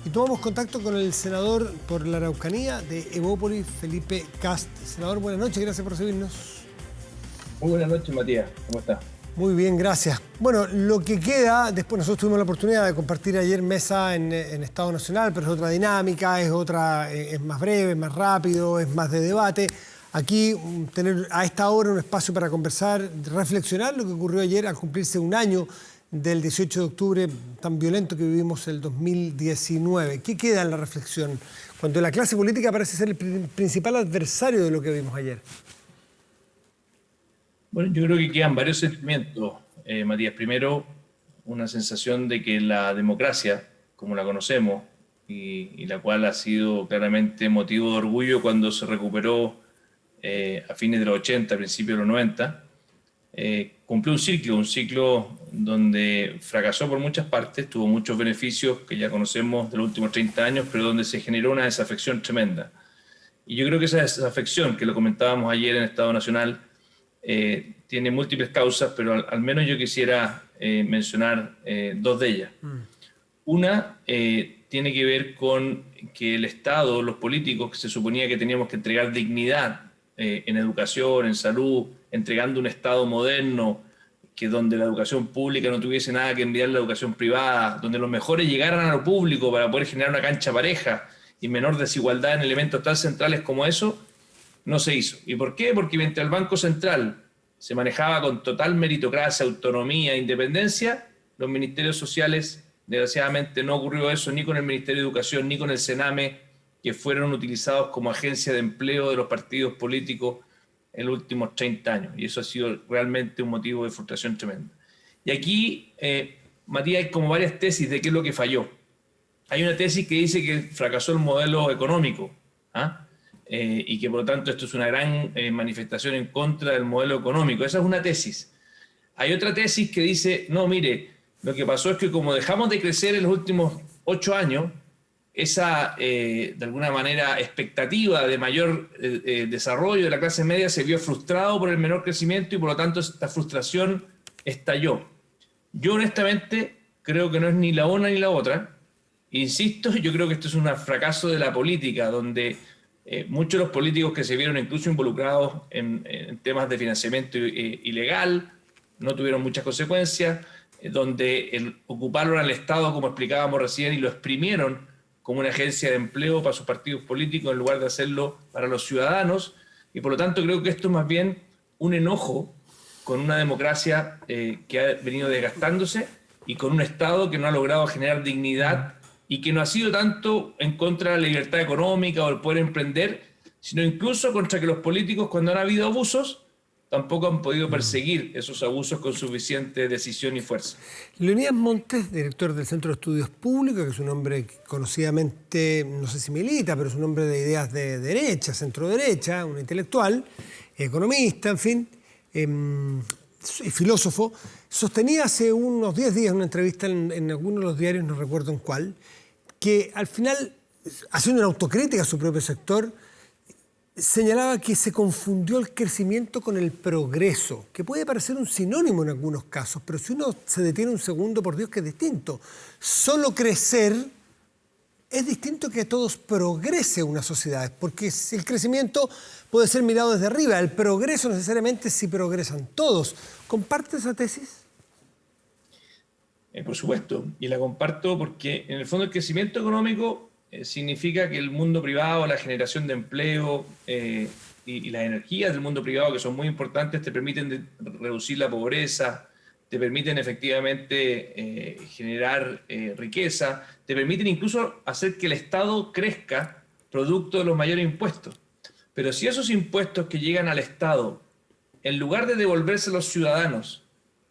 y tomamos contacto con el senador por la Araucanía de Evópolis, Felipe Kast. Senador, buenas noches, gracias por recibirnos. Muy buenas noches, Matías. ¿Cómo estás? Muy bien, gracias. Bueno, lo que queda, después nosotros tuvimos la oportunidad de compartir ayer mesa en Estado Nacional, pero es otra dinámica, es más breve, es más rápido, es más de debate. Aquí tener a esta hora un espacio para conversar, reflexionar lo que ocurrió ayer al cumplirse un año del 18 de octubre tan violento que vivimos el 2019. ¿Qué queda en la reflexión cuando la clase política parece ser el principal adversario de lo que vimos ayer? Bueno, yo creo que quedan varios sentimientos, Matías. Primero, una sensación de que la democracia, como la conocemos, y la cual ha sido claramente motivo de orgullo cuando se recuperó a fines de los 80, principios de los 90, cumplió un ciclo donde fracasó por muchas partes, tuvo muchos beneficios que ya conocemos de los últimos 30 años, pero donde se generó una desafección tremenda. Y yo creo que esa desafección, que lo comentábamos ayer en Estado Nacional, tiene múltiples causas, pero al menos yo quisiera mencionar dos de ellas. Una tiene que ver con que el Estado, los políticos, que se suponía que teníamos que entregar dignidad en educación, en salud, entregando un Estado moderno, que donde la educación pública no tuviese nada que envidiar a la educación privada, donde los mejores llegaran a lo público para poder generar una cancha pareja y menor desigualdad en elementos tan centrales como eso, no se hizo. ¿Y por qué? Porque mientras el Banco Central se manejaba con total meritocracia, autonomía e independencia, los ministerios sociales, desgraciadamente, no ocurrió eso ni con el Ministerio de Educación ni con el Sename, que fueron utilizados como agencia de empleo de los partidos políticos en los últimos 30 años. Y eso ha sido realmente un motivo de frustración tremenda. Y aquí, Matías, hay como varias tesis de qué es lo que falló. Hay una tesis que dice que fracasó el modelo económico, y que por lo tanto esto es una gran manifestación en contra del modelo económico. Esa es una tesis. Hay otra tesis que dice, no, mire, lo que pasó es que como dejamos de crecer en los últimos 8 años, esa, de alguna manera, expectativa de mayor desarrollo de la clase media se vio frustrado por el menor crecimiento y por lo tanto esta frustración estalló. Yo honestamente creo que no es ni la una ni la otra. Insisto, yo creo que esto es un fracaso de la política, donde muchos de los políticos que se vieron incluso involucrados en temas de financiamiento ilegal no tuvieron muchas consecuencias, donde ocuparon al Estado, como explicábamos recién, y lo exprimieron como una agencia de empleo para sus partidos políticos en lugar de hacerlo para los ciudadanos. Y por lo tanto creo que esto es más bien un enojo con una democracia que ha venido desgastándose y con un Estado que no ha logrado generar dignidad y que no ha sido tanto en contra de la libertad económica o el poder emprender, sino incluso contra que los políticos, cuando han habido abusos, tampoco han podido perseguir esos abusos con suficiente decisión y fuerza. Leonidas Montes, director del Centro de Estudios Públicos, que es un hombre que conocidamente, no sé si milita, pero es un hombre de ideas de derecha, centro-derecha, un intelectual, economista, en fin, y filósofo, sostenía hace unos 10 días en una entrevista en alguno de los diarios, no recuerdo en cuál, que al final, haciendo una autocrítica a su propio sector, señalaba que se confundió el crecimiento con el progreso, que puede parecer un sinónimo en algunos casos, pero si uno se detiene un segundo, por Dios que es distinto. Solo crecer es distinto que a todos progrese una sociedad, porque el crecimiento puede ser mirado desde arriba, el progreso necesariamente si progresan todos. ¿Comparte esa tesis? Por supuesto, y la comparto porque en el fondo el crecimiento económico significa que el mundo privado, la generación de empleo y las energías del mundo privado, que son muy importantes, te permiten reducir la pobreza, te permiten efectivamente generar riqueza, te permiten incluso hacer que el Estado crezca producto de los mayores impuestos. Pero si esos impuestos que llegan al Estado, en lugar de devolverse a los ciudadanos,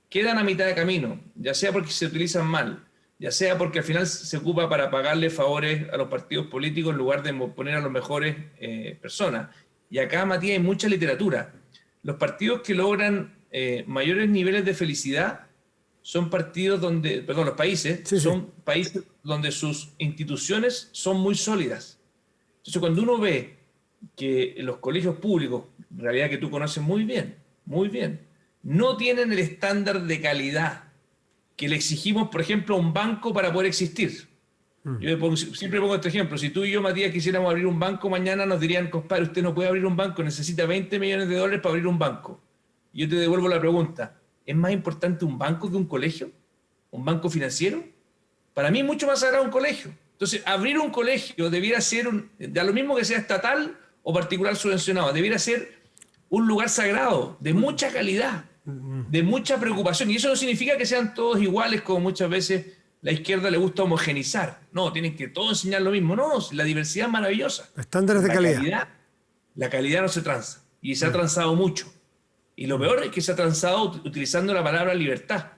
quedan a mitad de camino, ya sea porque se utilizan mal, ya sea porque al final se ocupa para pagarle favores a los partidos políticos en lugar de poner a los mejores personas. Y acá, Matías, hay mucha literatura. Los partidos que logran mayores niveles de felicidad son partidos donde, perdón, los países, son países donde sus instituciones son muy sólidas. Entonces, cuando uno ve que los colegios públicos, en realidad que tú conoces muy bien, no tienen el estándar de calidad que le exigimos, por ejemplo, a un banco para poder existir. Siempre pongo este ejemplo. Si tú y yo, Matías, quisiéramos abrir un banco, mañana nos dirían, compadre, usted no puede abrir un banco, necesita 20 millones de dólares para abrir un banco. Y yo te devuelvo la pregunta, ¿es más importante un banco que un colegio? ¿Un banco financiero? Para mí es mucho más sagrado un colegio. Entonces, abrir un colegio debiera ser, da lo mismo que sea estatal o particular subvencionado, debiera ser un lugar sagrado, de mucha calidad, de mucha preocupación. Y eso no significa que sean todos iguales, como muchas veces la izquierda le gusta homogenizar. No, tienen que todos enseñar lo mismo. No, la diversidad es maravillosa. Estándares de calidad. La calidad no se tranza. Y se ha transado mucho. Y lo peor es que se ha transado utilizando la palabra libertad.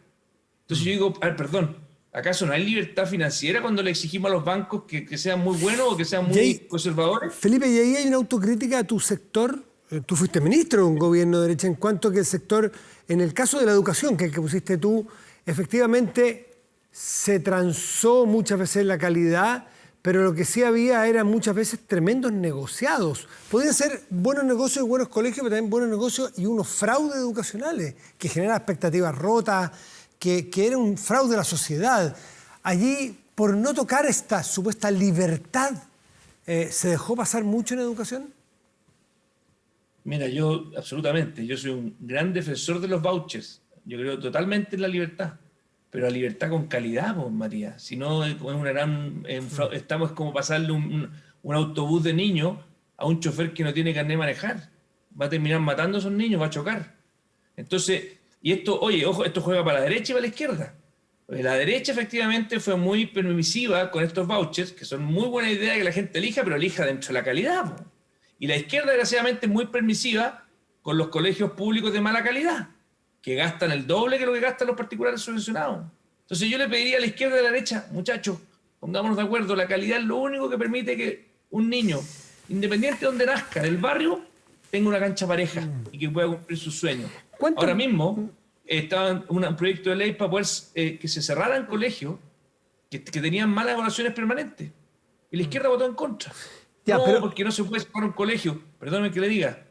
Entonces yo digo, a ver, perdón, ¿acaso no hay libertad financiera cuando le exigimos a los bancos que sean muy buenos o que sean muy conservadores? Felipe, y ahí hay una autocrítica a tu sector. Tú fuiste ministro de un gobierno de derecha, en cuanto que el sector, en el caso de la educación, que pusiste tú, efectivamente se transó muchas veces la calidad, pero lo que sí había eran muchas veces tremendos negociados. Podían ser buenos negocios y buenos colegios, pero también buenos negocios y unos fraudes educacionales que generan expectativas rotas, que era un fraude de la sociedad. Allí, por no tocar esta supuesta libertad, ¿se dejó pasar mucho en educación? Mira, absolutamente, yo soy un gran defensor de los vouchers. Yo creo totalmente en la libertad, pero la libertad con calidad, pues, Matías. Si no, estamos como pasarle un autobús de niños a un chofer que no tiene carnet de manejar. Va a terminar matando a esos niños, va a chocar. Entonces, y esto, oye, ojo, esto juega para la derecha y para la izquierda. Porque la derecha efectivamente fue muy permisiva con estos vouchers, que son muy buena idea que la gente elija, pero elija dentro de la calidad, pues. Y la izquierda, desgraciadamente, es muy permisiva con los colegios públicos de mala calidad, que gastan el doble que lo que gastan los particulares subvencionados. Entonces yo le pediría a la izquierda y a la derecha, muchachos, pongámonos de acuerdo, la calidad es lo único que permite que un niño, independiente de donde nazca, del barrio, tenga una cancha pareja y que pueda cumplir sus sueños. Ahora mismo estaba un proyecto de ley para poder que se cerraran colegios que tenían malas evaluaciones permanentes. Y la izquierda votó en contra. Porque no se puede cerrar un colegio, perdóneme que le diga,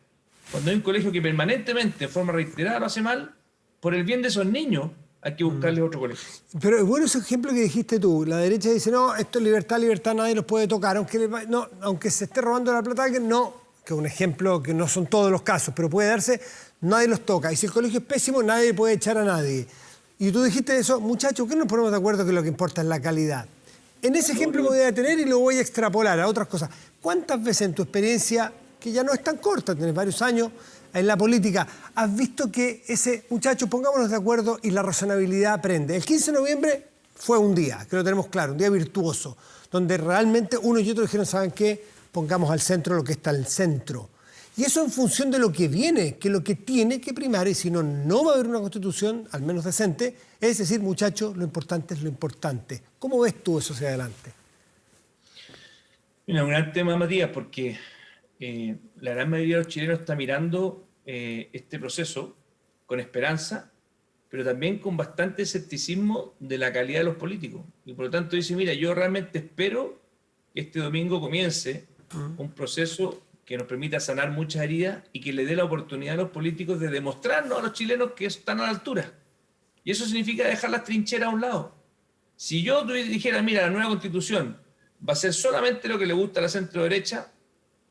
cuando hay un colegio que permanentemente, de forma reiterada, lo hace mal, por el bien de esos niños, hay que buscarles otro colegio. Pero es bueno ese ejemplo que dijiste tú. La derecha dice, no, esto es libertad, nadie los puede tocar. Aunque se esté robando la plata, que es un ejemplo que no son todos los casos, pero puede darse, nadie los toca. Y si el colegio es pésimo, nadie puede echar a nadie. Y tú dijiste eso, muchachos, ¿por qué no nos ponemos de acuerdo que lo que importa es la calidad? En ese ejemplo me voy a detener y lo voy a extrapolar a otras cosas. ¿Cuántas veces en tu experiencia, que ya no es tan corta, tienes varios años en la política, has visto que ese muchacho, pongámonos de acuerdo y la razonabilidad prende? El 15 de noviembre fue un día, que lo tenemos claro, un día virtuoso, donde realmente uno y otro dijeron, ¿saben qué? Pongamos al centro lo que está al centro. Y eso en función de lo que viene, que lo que tiene que primar, y si no, no va a haber una constitución, al menos decente, es decir, muchachos, lo importante es lo importante. ¿Cómo ves tú eso hacia adelante? Mira, un gran tema, Matías, porque la gran mayoría de los chilenos está mirando este proceso con esperanza, pero también con bastante escepticismo de la calidad de los políticos. Y por lo tanto dice, mira, yo realmente espero que este domingo comience un proceso que nos permita sanar muchas heridas y que le dé la oportunidad a los políticos de demostrarnos a los chilenos que están a la altura. Y eso significa dejar las trincheras a un lado. Si yo dijera, mira, la nueva constitución va a ser solamente lo que le gusta a la centro derecha,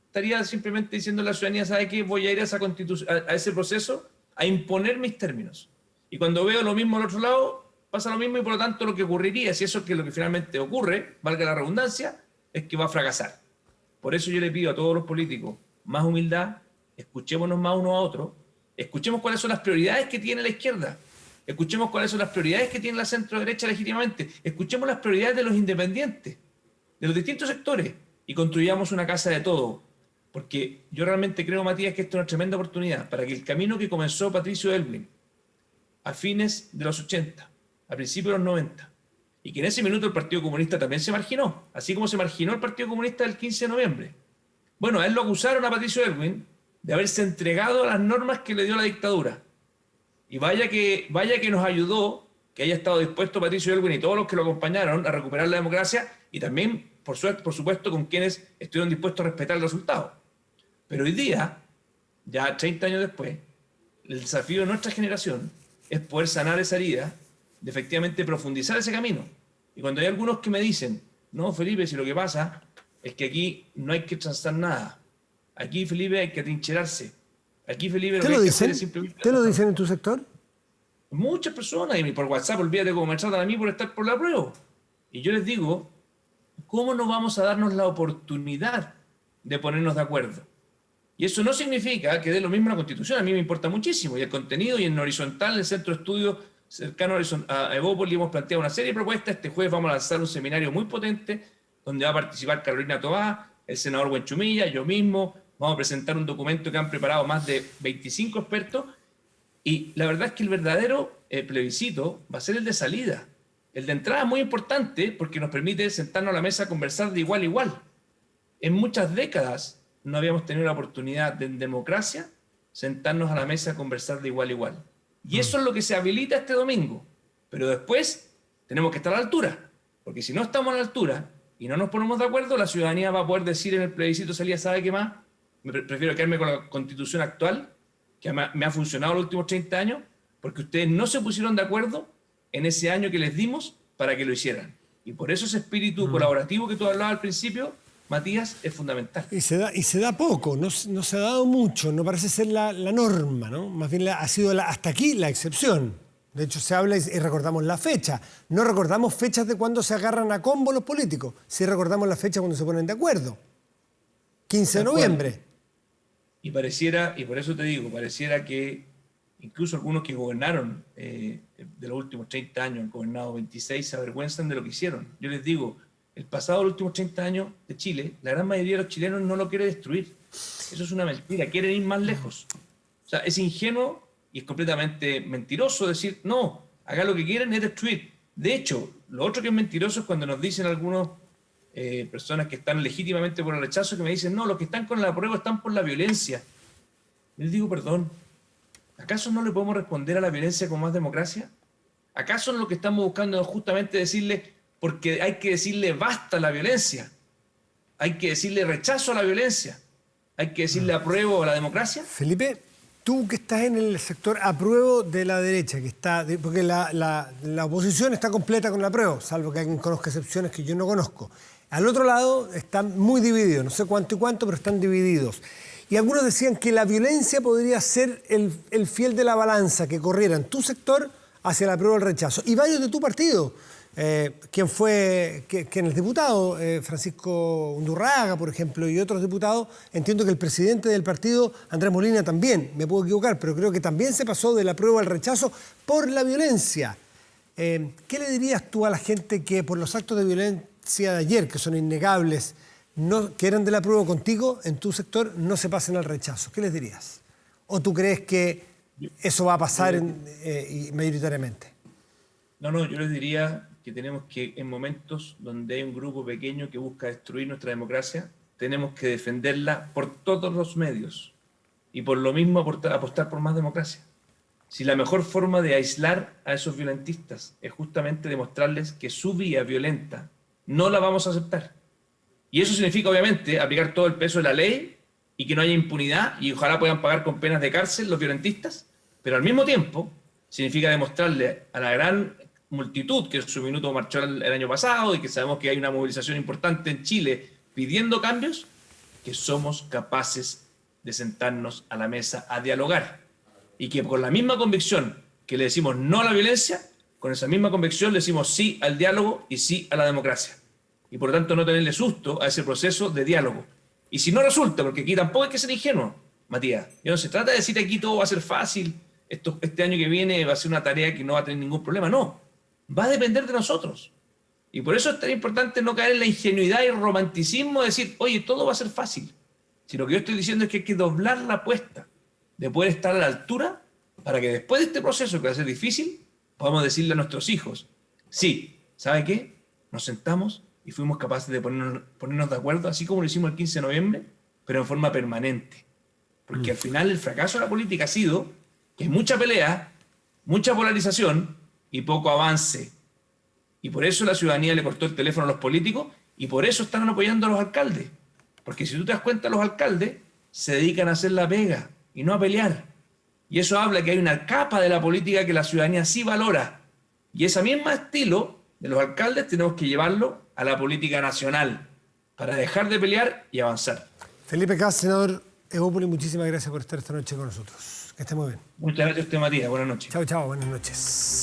estaría simplemente diciendo a la ciudadanía, ¿sabe qué? Voy a ir a ese proceso a imponer mis términos. Y cuando veo lo mismo al otro lado, pasa lo mismo y por lo tanto lo que ocurriría, si eso es lo que finalmente ocurre, valga la redundancia, es que va a fracasar. Por eso yo le pido a todos los políticos más humildad, escuchémonos más unos a otros, escuchemos cuáles son las prioridades que tiene la izquierda, escuchemos cuáles son las prioridades que tiene la centro derecha legítimamente, escuchemos las prioridades de los independientes, de los distintos sectores, y construyamos una casa de todo. Porque yo realmente creo, Matías, que esto es una tremenda oportunidad para que el camino que comenzó Patricio Aylwin a fines de los 80, a principios de los 90, y que en ese minuto el Partido Comunista también se marginó, así como se marginó el Partido Comunista el 15 de noviembre. Bueno, a él lo acusaron a Patricio Aylwin de haberse entregado a las normas que le dio la dictadura. Y vaya que nos ayudó que haya estado dispuesto Patricio Aylwin y todos los que lo acompañaron a recuperar la democracia y también, por supuesto, con quienes estuvieron dispuestos a respetar el resultado. Pero hoy día, ya 30 años después, el desafío de nuestra generación es poder sanar esa herida, de efectivamente profundizar ese camino. Y cuando hay algunos que me dicen, no, Felipe, si lo que pasa es que aquí no hay que transar nada. Aquí, Felipe, hay que atrincherarse. Aquí, Felipe, lo que hay que hacer es simplemente... ¿Te lo dicen en tu sector? Muchas personas, y por WhatsApp, olvídate cómo me tratan a mí por estar por la prueba. Y yo les digo, ¿cómo no vamos a darnos la oportunidad de ponernos de acuerdo? Y eso no significa que dé lo mismo la Constitución, a mí me importa muchísimo, y el contenido, y en horizontal, el Centro de Estudios cercano a Evópolis, hemos planteado una serie de propuestas. Este jueves vamos a lanzar un seminario muy potente, donde va a participar Carolina Toá, el senador Buenchumilla, yo mismo. Vamos a presentar un documento que han preparado más de 25 expertos, y la verdad es que el verdadero plebiscito va a ser el de salida. El de entrada es muy importante porque nos permite sentarnos a la mesa a conversar de igual a igual. En muchas décadas no habíamos tenido la oportunidad de, en democracia, sentarnos a la mesa a conversar de igual a igual. Y eso es lo que se habilita este domingo. Pero después tenemos que estar a la altura, porque si no estamos a la altura y no nos ponemos de acuerdo, la ciudadanía va a poder decir en el plebiscito de salida, ¿sabe qué más? Prefiero quedarme con la Constitución actual, que me ha funcionado los últimos 30 años, porque ustedes no se pusieron de acuerdo en ese año que les dimos para que lo hicieran. Y por eso ese espíritu colaborativo que tú hablabas al principio, Matías, es fundamental. Y se da poco, no se ha dado mucho, no parece ser la norma, ¿no? Más bien ha sido hasta aquí la excepción. De hecho, se habla y recordamos la fecha. No recordamos fechas de cuando se agarran a combo los políticos, sí recordamos la fecha cuando se ponen de acuerdo. 15 de noviembre. Y pareciera, y por eso te digo, pareciera que incluso algunos que gobernaron de los últimos 30 años, han gobernado 26, se avergüenzan de lo que hicieron. Yo les digo, el pasado de los últimos 30 años de Chile, la gran mayoría de los chilenos no lo quiere destruir. Eso es una mentira, quieren ir más lejos. O sea, es ingenuo y es completamente mentiroso decir, no, acá lo que quieren es destruir. De hecho, lo otro que es mentiroso es cuando nos dicen algunos personas que están legítimamente por el rechazo, que me dicen, no, los que están con el apruebo están por la violencia. Les digo, perdón, ¿acaso no le podemos responder a la violencia con más democracia? ¿Acaso lo que estamos buscando es justamente decirle, porque hay que decirle basta a la violencia, hay que decirle rechazo a la violencia, hay que decirle apruebo a la democracia? Felipe, tú que estás en el sector apruebo de la derecha, que está, porque la oposición está completa con el apruebo, salvo que alguien conozca excepciones que yo no conozco. Al otro lado están muy divididos, no sé cuánto y cuánto, pero están divididos. Y algunos decían que la violencia podría ser el fiel de la balanza que corriera en tu sector hacia el apruebo o el rechazo. Y varios de tu partido, quien es diputado, Francisco Undurraga, por ejemplo, y otros diputados, entiendo que el presidente del partido, Andrés Molina, también, me puedo equivocar, pero creo que también se pasó del apruebo al rechazo por la violencia. ¿Qué le dirías tú a la gente que por los actos de violencia de ayer, que son innegables, que eran del apruebo contigo, en tu sector, no se pasen al rechazo? ¿Qué les dirías? ¿O tú crees que eso va a pasar mayoritariamente? No, yo les diría que tenemos que, en momentos donde hay un grupo pequeño que busca destruir nuestra democracia, tenemos que defenderla por todos los medios y por lo mismo apostar por más democracia. Si la mejor forma de aislar a esos violentistas es justamente demostrarles que su vía violenta no la vamos a aceptar. Y eso significa, obviamente, aplicar todo el peso de la ley y que no haya impunidad y ojalá puedan pagar con penas de cárcel los violentistas, pero al mismo tiempo significa demostrarle a la gran multitud que en su minuto marchó el año pasado y que sabemos que hay una movilización importante en Chile pidiendo cambios, que somos capaces de sentarnos a la mesa a dialogar y que con la misma convicción que le decimos no a la violencia, con esa misma convicción le decimos sí al diálogo y sí a la democracia. Y por lo tanto no tenerle susto a ese proceso de diálogo. Y si no resulta, porque aquí tampoco hay que ser ingenuo, Matías, y no se trata de decir aquí todo va a ser fácil, este año que viene va a ser una tarea que no va a tener ningún problema, no, va a depender de nosotros. Y por eso es tan importante no caer en la ingenuidad y el romanticismo de decir, oye, todo va a ser fácil. Si lo que yo estoy diciendo es que hay que doblar la apuesta de poder estar a la altura para que después de este proceso que va a ser difícil, podamos decirle a nuestros hijos, sí, ¿sabe qué? Nos sentamos y fuimos capaces de ponernos de acuerdo, así como lo hicimos el 15 de noviembre, pero en forma permanente. Porque al final el fracaso de la política ha sido que hay mucha pelea, mucha polarización y poco avance. Y por eso la ciudadanía le cortó el teléfono a los políticos y por eso están apoyando a los alcaldes. Porque si tú te das cuenta, los alcaldes se dedican a hacer la pega y no a pelear. Y eso habla que hay una capa de la política que la ciudadanía sí valora. Y ese mismo estilo de los alcaldes tenemos que llevarlo a la política nacional para dejar de pelear y avanzar. Felipe Cas, senador Evópolis, muchísimas gracias por estar esta noche con nosotros. Que esté muy bien. Muchas gracias a usted, Matías. Buenas noches. Chao, chao, buenas noches.